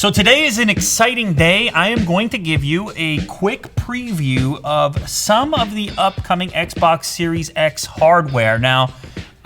So today is an exciting day. I am going to give you a quick preview of some of the upcoming Xbox Series X hardware. Now,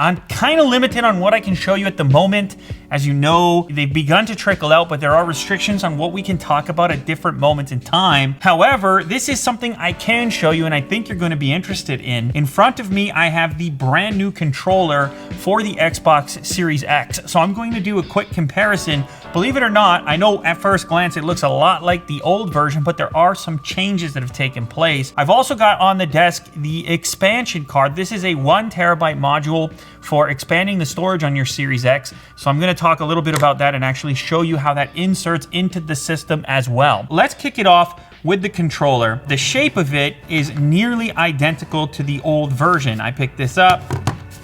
I'm kind of limited on what I can show you at the moment. As you know, they've begun to trickle out, but there are restrictions on what we can talk about at different moments in time. However, this is something I can show you and I think you're going to be interested in. In front of me, I have the brand new controller for the Xbox Series X. So I'm going to do a quick comparison. Believe it or not, I know at first glance it looks a lot like the old version, but there are some changes that have taken place. I've also got on the desk the expansion card. This is a 1 terabyte module for expanding the storage on your Series X. So I'm going to talk a little bit about that and actually show you how that inserts into the system as well. Let's kick it off with the controller. The shape of it is nearly identical to the old version. I picked this up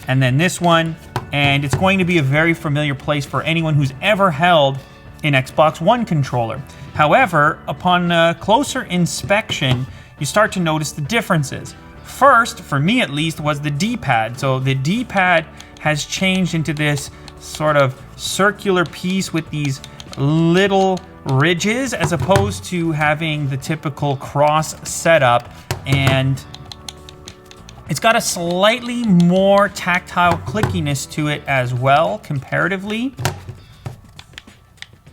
and then this one, and it's going to be a very familiar place for anyone who's ever held an Xbox One controller. However, upon closer inspection, you start to notice the differences. First, for me at least, was the D-pad. So the D-pad has changed into this sort of circular piece with these little ridges as opposed to having the typical cross setup, and it's got a slightly more tactile clickiness to it as well, comparatively.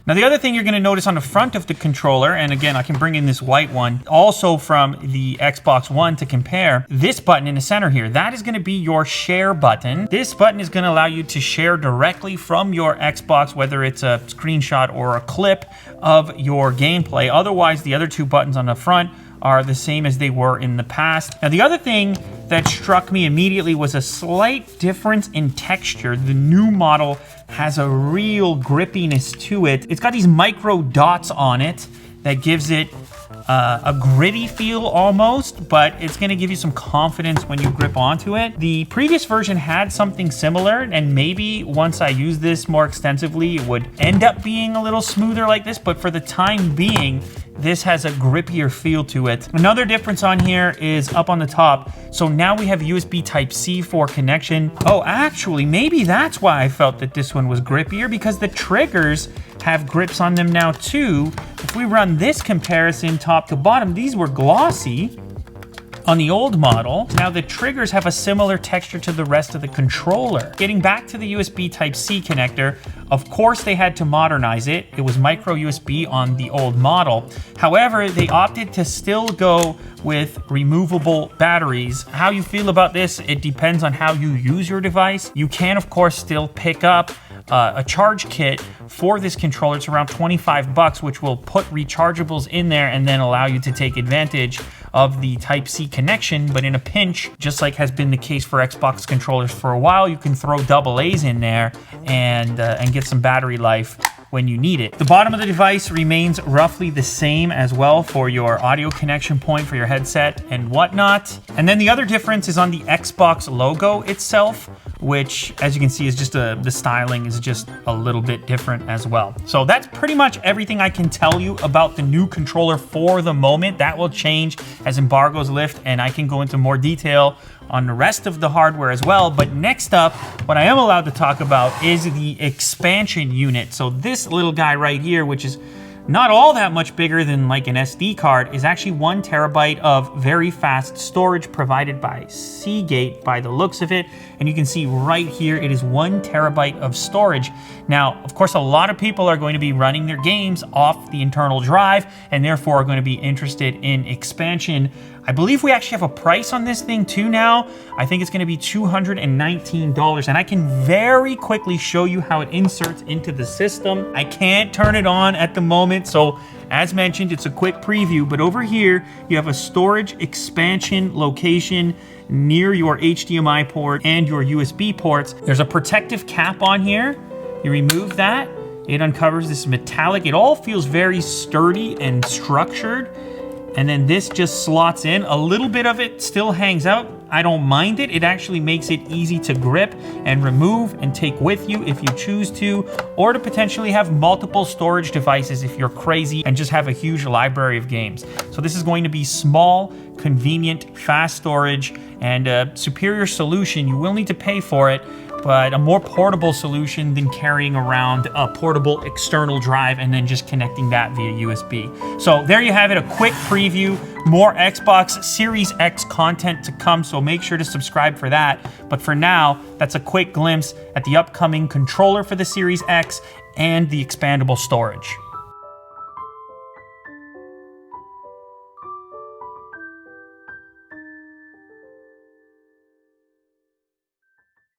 Now, the other thing you're going to notice on the front of the controller, and again, I can bring in this white one, also from the Xbox One to compare, this button in the center here, that is going to be your share button. This button is going to allow you to share directly from your Xbox, whether it's a screenshot or a clip of your gameplay. Otherwise, the other two buttons on the front are the same as they were in the past. Now, the other thing that struck me immediately was a slight difference in texture. The new model has a real grippiness to it. It's got these micro dots on it that gives it a gritty feel almost, but it's gonna give you some confidence when you grip onto it. The previous version had something similar, and maybe once I use this more extensively, it would end up being a little smoother like this, but for the time being, this has a grippier feel to it. Another difference on here is up on the top. So now we have USB Type-C for connection. Oh, actually, maybe that's why I felt that this one was grippier, because the triggers have grips on them now too. If we run this comparison top to bottom, these were glossy on the old model. Now the triggers have a similar texture to the rest of the controller. Getting back to the USB Type-C connector, of course they had to modernize it. It was micro USB on the old model. However, they opted to still go with removable batteries. How you feel about this, it depends on how you use your device. You can, of course, still pick up a charge kit for this controller. It's around 25 bucks, which will put rechargeables in there and then allow you to take advantage of the Type-C connection. But in a pinch, just like has been the case for Xbox controllers for a while, you can throw AA's in there and get some battery life when you need it. The bottom of the device remains roughly the same as well for your audio connection point for your headset and whatnot. And then the other difference is on the Xbox logo itself, which, as you can see, is just the styling is just a little bit different as well. So that's pretty much everything I can tell you about the new controller for the moment. That will change as embargoes lift, and I can go into more detail on the rest of the hardware as well. But next up, what I am allowed to talk about is the expansion unit. So this little guy right here, which is not all that much bigger than like an SD card, is actually 1 terabyte of very fast storage provided by Seagate by the looks of it. And you can see right here, it is 1 terabyte of storage. Now, of course, a lot of people are going to be running their games off the internal drive and therefore are going to be interested in expansion. I believe we actually have a price on this thing too now. I think it's going to be $219, and I can very quickly show you how it inserts into the system. I can't turn it on at the moment, so as mentioned, it's a quick preview, but over here you have a storage expansion location near your HDMI port and your USB ports. There's a protective cap on here. You remove that, it uncovers this metallic. It all feels very sturdy and structured. And then this just slots in. A little bit of it still hangs out. I don't mind it. It actually makes it easy to grip and remove and take with you if you choose to, or to potentially have multiple storage devices if you're crazy and just have a huge library of games. So this is going to be small, convenient, fast storage, and a superior solution. You will need to pay for it. but a more portable solution than carrying around a portable external drive and then just connecting that via USB. So there you have it, a quick preview. More Xbox Series X content to come, so make sure to subscribe for that. But for now, that's a quick glimpse at the upcoming controller for the Series X and the expandable storage.